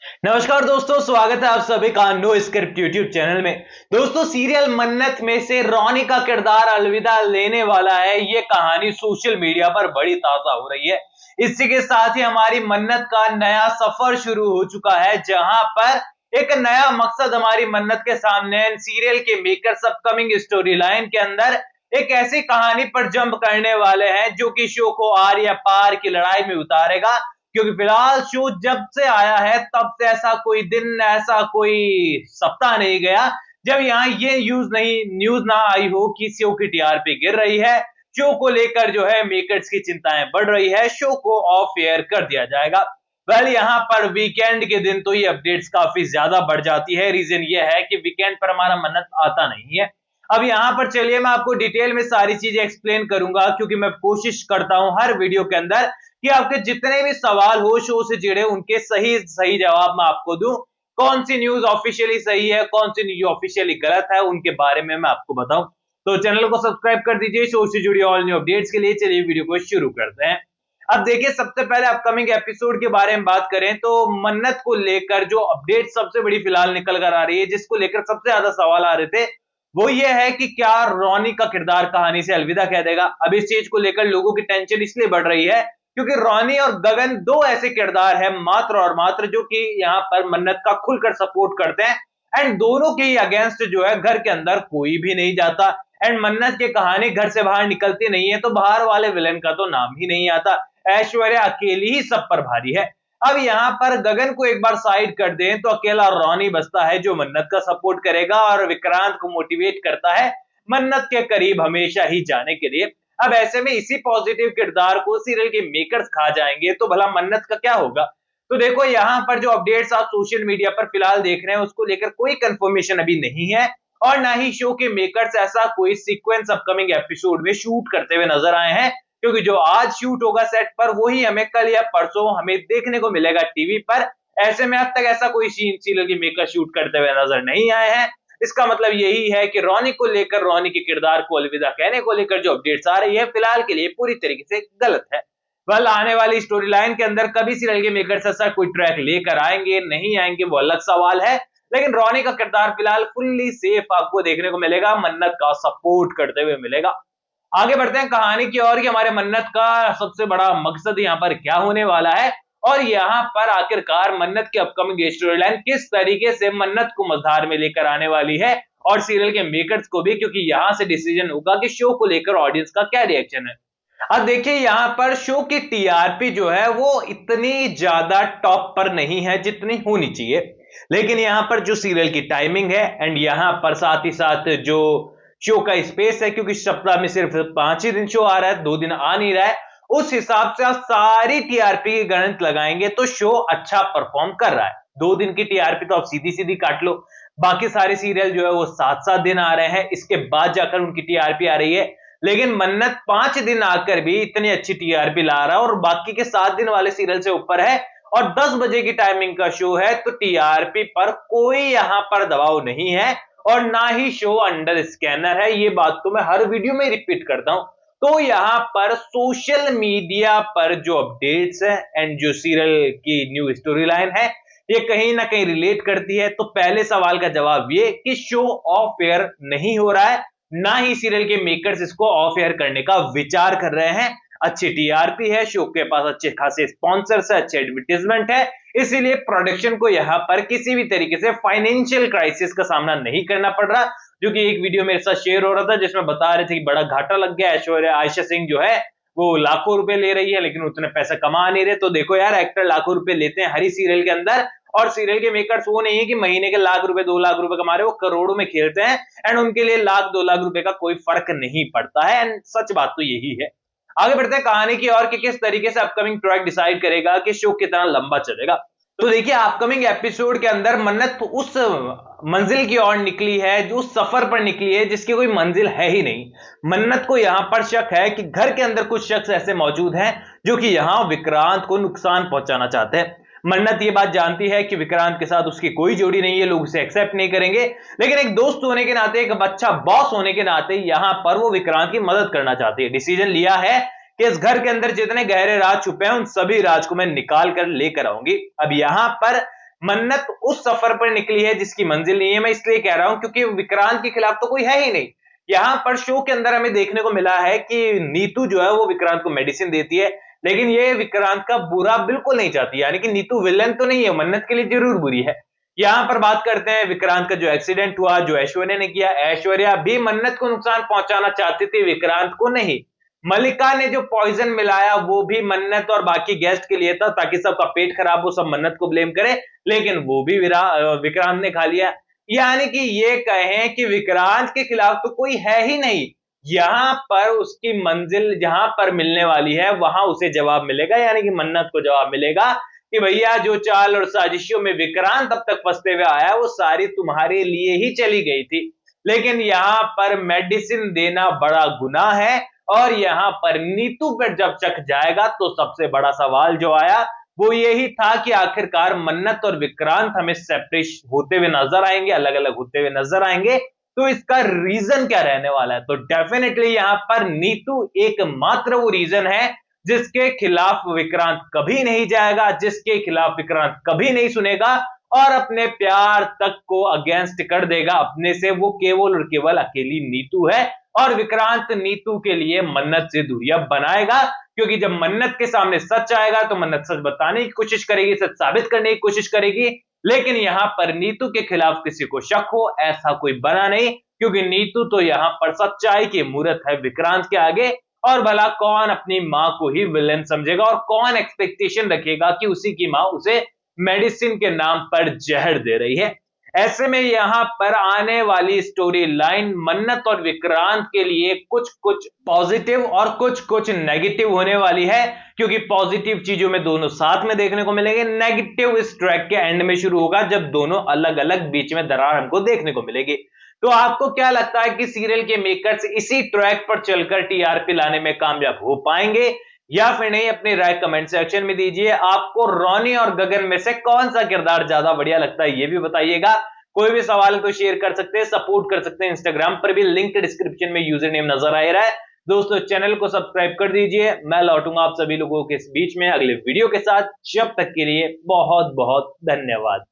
नमस्कार दोस्तों, स्वागत है आप सभी का नो स्क्रिप्ट यूट्यूब चैनल में। दोस्तों, सीरियल मन्नत में से रोनी का किरदार अलविदा लेने वाला है। ये कहानी सोशल मीडिया पर बड़ी ताजा हो रही है। इसी के साथ ही हमारी मन्नत का नया सफर शुरू हो चुका है, जहां पर एक नया मकसद हमारी मन्नत के सामने सीरियल के मेकर्स अपकमिंग स्टोरी लाइन के अंदर एक ऐसी कहानी पर जंप करने वाले हैं जो कि शो को आर या पार की लड़ाई में उतारेगा। क्योंकि फिलहाल शो जब से आया है तब से ऐसा कोई दिन, ऐसा कोई सप्ताह नहीं गया जब यहाँ ये न्यूज ना आई हो कि शो की टीआरपी गिर रही है। शो को लेकर जो है मेकर्स की चिंताएं बढ़ रही है, शो को ऑफ एयर कर दिया जाएगा। वेल, यहाँ पर वीकेंड के दिन तो ये अपडेट्स काफी ज्यादा बढ़ जाती है। रीजन ये है कि वीकेंड पर हमारा मन्नत आता नहीं है। अब यहाँ पर चलिए मैं आपको डिटेल में सारी चीजें एक्सप्लेन करूंगा, क्योंकि मैं कोशिश करता हूं हर वीडियो के अंदर कि आपके जितने भी सवाल हो शो से जुड़े उनके सही सही जवाब मैं आपको दूं। कौन सी न्यूज ऑफिशियली सही है, कौन सी न्यूज ऑफिशियली गलत है, उनके बारे में मैं आपको बताऊं। तो चैनल को सब्सक्राइब कर दीजिए शो से जुड़ी ऑल न्यू अपडेट्स के लिए। चलिए वीडियो को शुरू करते हैं। अब देखिए, सबसे पहले अपकमिंग एपिसोड के बारे में बात करें तो मन्नत को लेकर जो अपडेट सबसे बड़ी फिलहाल निकल कर आ रही है, जिसको लेकर सबसे ज्यादा सवाल आ रहे थे, वो ये है कि क्या रोनी का किरदार कहानी से अलविदा कह देगा। अब इस चीज को लेकर लोगों की टेंशन इसलिए बढ़ रही है क्योंकि रोनी और गगन दो ऐसे किरदार हैं मात्र और मात्र जो कि यहाँ पर मन्नत का खुलकर सपोर्ट करते हैं। एंड दोनों के अगेंस्ट जो है घर के अंदर कोई भी नहीं जाता। एंड मन्नत की कहानी घर से बाहर निकलती नहीं है तो बाहर वाले विलन का तो नाम ही नहीं आता। ऐश्वर्या अकेली ही सब पर भारी है। अब यहाँ पर गगन को एक बार साइड कर दें तो अकेला रोनी बचता है जो मन्नत का सपोर्ट करेगा और विक्रांत को मोटिवेट करता है मन्नत के करीब हमेशा ही जाने के लिए। अब ऐसे में इसी पॉजिटिव किरदार को सीरियल के मेकर्स खा जाएंगे तो भला मन्नत का क्या होगा। तो देखो, यहाँ पर जो अपडेट्स आप सोशल मीडिया पर फिलहाल देख रहे हैं उसको लेकर कोई कंफर्मेशन अभी नहीं है और ना ही शो के मेकर्स ऐसा कोई सीक्वेंस अपकमिंग एपिसोड में शूट करते हुए नजर आए हैं। क्योंकि जो आज शूट होगा सेट पर वही हमें कल या परसों हमें देखने को मिलेगा टीवी पर। ऐसे में अब तक ऐसा कोई सीन सीरियल के मेकर शूट करते हुए नजर नहीं आए हैं। इसका मतलब यही है कि रोनी को लेकर, रोनी के किरदार को अलविदा कहने को लेकर जो अपडेट्स आ रही है फिलहाल के लिए पूरी तरीके से गलत है। वह आने वाली स्टोरी लाइन के अंदर कभी सीरियल के मेकर्स ऐसा कोई ट्रैक लेकर आएंगे नहीं आएंगे वो अलग सवाल है, लेकिन रोनी का किरदार फिलहाल फुल्ली सेफ आपको देखने को मिलेगा, मन्नत का सपोर्ट करते हुए मिलेगा। आगे बढ़ते हैं कहानी की ओर कि हमारे मन्नत का सबसे बड़ा मकसद यहाँ पर क्या होने वाला है और यहाँ पर आखिरकार मन्नत की अपकमिंग स्टोरी लाइन किस तरीके से मन्नत को मझधार में लेकर आने वाली है और सीरियल के मेकर्स को भी, क्योंकि यहाँ से डिसीजन होगा कि शो को लेकर ऑडियंस का क्या रिएक्शन है। अब देखिए, यहाँ पर शो की टीआरपी जो है वो इतनी ज्यादा टॉप पर नहीं है जितनी होनी चाहिए, लेकिन यहाँ पर जो सीरियल की टाइमिंग है एंड यहाँ पर साथ ही साथ जो शो का स्पेस है, क्योंकि सप्ताह में सिर्फ 5 ही दिन शो आ रहा है, 2 दिन आ नहीं रहा है, उस हिसाब से आप सारी टीआरपी की गणित लगाएंगे तो शो अच्छा परफॉर्म कर रहा है। 2 दिन की टीआरपी तो आप सीधी सीधी काट लो, बाकी सारे सीरियल जो है वो 7-7 दिन आ रहे हैं, इसके बाद जाकर उनकी टीआरपी आ रही है। लेकिन मन्नत 5 दिन आकर भी इतनी अच्छी टीआरपी ला रहा है और बाकी के 7 दिन वाले सीरियल से ऊपर है और 10 बजे की टाइमिंग का शो है, तो टीआरपी पर कोई यहां पर दबाव नहीं है और ना ही शो अंडर स्कैनर है। ये बात तो मैं हर वीडियो में रिपीट करता हूं। तो यहां पर सोशल मीडिया पर जो अपडेट्स है एंड जो सीरियल की न्यू स्टोरी लाइन है ये कहीं ना कहीं रिलेट करती है। तो पहले सवाल का जवाब ये कि शो ऑफ एयर नहीं हो रहा है, ना ही सीरियल के मेकर्स इसको ऑफ एयर करने का विचार कर रहे हैं। अच्छी टीआरपी है, शो के पास अच्छे खासे स्पॉन्सर्स है, अच्छे एडवर्टाइजमेंट है, इसीलिए प्रोडक्शन को यहां पर किसी भी तरीके से फाइनेंशियल क्राइसिस का सामना नहीं करना पड़ रहा। जो कि एक वीडियो मेरे साथ शेयर हो रहा था जिसमें बता रहे थे कि बड़ा घाटा लग गया, ऐश्वर्या आयशा सिंह जो है वो लाखों रुपए ले रही है लेकिन उतने पैसा कमा नहीं रहे। तो देखो यार, एक्टर लाखों रुपए लेते हैं हर सीरियल के अंदर और सीरियल के मेकर्स वो नहीं है कि महीने के लाख रुपए 2 लाख रुपए कमा रहे, वो करोड़ों में खेलते हैं एंड उनके लिए लाख 2 लाख रुपए का कोई फर्क नहीं पड़ता है। एंड सच बात तो यही है। आगे बढ़ते हैं कहानी की और कि किस तरीके से अपकमिंग ट्रैक डिसाइड करेगा कि शो कितना लंबा चलेगा। तो देखिए, अपकमिंग एपिसोड के अंदर मन्नत उस मंजिल की ओर निकली है, जो उस सफर पर निकली है जिसकी कोई मंजिल है ही नहीं। मन्नत को यहां पर शक है कि घर के अंदर कुछ शख्स ऐसे मौजूद हैं जो कि यहां विक्रांत को नुकसान पहुंचाना चाहते हैं। मन्नत ये बात जानती है कि विक्रांत के साथ उसकी कोई जोड़ी नहीं है, लोग उसे एक्सेप्ट नहीं करेंगे, लेकिन एक दोस्त होने के नाते, एक अच्छा बॉस होने के नाते यहां पर वो विक्रांत की मदद करना चाहती है। डिसीजन लिया है कि इस घर के अंदर जितने गहरे राज छुपे हैं उन सभी राज को मैं निकाल कर लेकर आऊंगी। अब यहां पर मन्नत उस सफर पर निकली है जिसकी मंजिल नहीं है। मैं इसलिए कह रहा हूं क्योंकि विक्रांत के खिलाफ तो कोई है ही नहीं। यहां पर शो के अंदर हमें देखने को मिला है कि नीतू जो है वो विक्रांत को मेडिसिन देती है, लेकिन ये विक्रांत का बुरा बिल्कुल नहीं चाहती, यानी कि नीतू विलन तो नहीं है, मन्नत के लिए जरूर बुरी है। यहां पर बात करते हैं विक्रांत का जो एक्सीडेंट हुआ, जो ऐश्वर्या ने किया। ऐश्वर्या भी मन्नत को नुकसान पहुंचाना चाहती थी, विक्रांत को नहीं। मलिका ने जो पॉइजन मिलाया वो भी मन्नत और बाकी गेस्ट के लिए था, ताकि सबका पेट खराब हो, सब मन्नत को ब्लेम करे, लेकिन वो भी विक्रांत ने खा लिया। यानी कि ये कहें कि विक्रांत के खिलाफ तो कोई है ही नहीं। यहां पर उसकी मंजिल जहां पर मिलने वाली है वहां उसे जवाब मिलेगा, यानी कि मन्नत को जवाब मिलेगा कि भैया जो चाल और साजिशों में विक्रांत अब तक फंसते हुए आया वो सारी तुम्हारे लिए ही चली गई थी। लेकिन यहां पर मेडिसिन देना बड़ा गुनाह है, और यहां पर नीतू पर जब चक जाएगा तो सबसे बड़ा सवाल जो आया वो यही था कि आखिरकार मन्नत और विक्रांत हमें सेपरेट होते हुए नजर आएंगे, अलग अलग होते हुए नजर आएंगे, तो इसका रीजन क्या रहने वाला है। तो डेफिनेटली यहां पर नीतू एकमात्र वो रीजन है जिसके खिलाफ विक्रांत कभी नहीं जाएगा, जिसके खिलाफ विक्रांत कभी नहीं सुनेगा और अपने प्यार तक को अगेंस्ट कर देगा अपने से। वो केवल और केवल अकेली नीतू है, और विक्रांत नीतू के लिए मन्नत से दूरियां बनाएगा, क्योंकि जब मन्नत के सामने सच आएगा तो मन्नत सच बताने की कोशिश करेगी, सच साबित करने की कोशिश करेगी। लेकिन यहां पर नीतू के खिलाफ किसी को शक हो ऐसा कोई बना नहीं, क्योंकि नीतू तो यहां पर सच्चाई की मूरत है विक्रांत के आगे। और भला कौन अपनी मां को ही विलेन समझेगा, और कौन एक्सपेक्टेशन रखेगा कि उसी की मां उसे मेडिसिन के नाम पर जहर दे रही है। ऐसे में यहां पर आने वाली स्टोरी लाइन मन्नत और विक्रांत के लिए कुछ कुछ पॉजिटिव और कुछ कुछ नेगेटिव होने वाली है, क्योंकि पॉजिटिव चीजों में दोनों साथ में देखने को मिलेंगे, नेगेटिव इस ट्रैक के एंड में शुरू होगा जब दोनों अलग अलग बीच में दरार हमको देखने को मिलेगी। तो आपको क्या लगता है कि सीरियल के मेकर्स इसी ट्रैक पर चलकर टीआरपी लाने में कामयाब हो पाएंगे या फिर नहीं? अपनी राय कमेंट सेक्शन में दीजिए। आपको रॉनी और गगन में से कौन सा किरदार ज्यादा बढ़िया लगता है ये भी बताइएगा। कोई भी सवाल है तो शेयर कर सकते हैं, सपोर्ट कर सकते हैं। इंस्टाग्राम पर भी लिंक डिस्क्रिप्शन में यूजर नेम नजर आ रहा है। दोस्तों चैनल को सब्सक्राइब कर दीजिए। मैं लौटूंगा आप सभी लोगों के बीच में अगले वीडियो के साथ। जब तक के लिए बहुत बहुत धन्यवाद।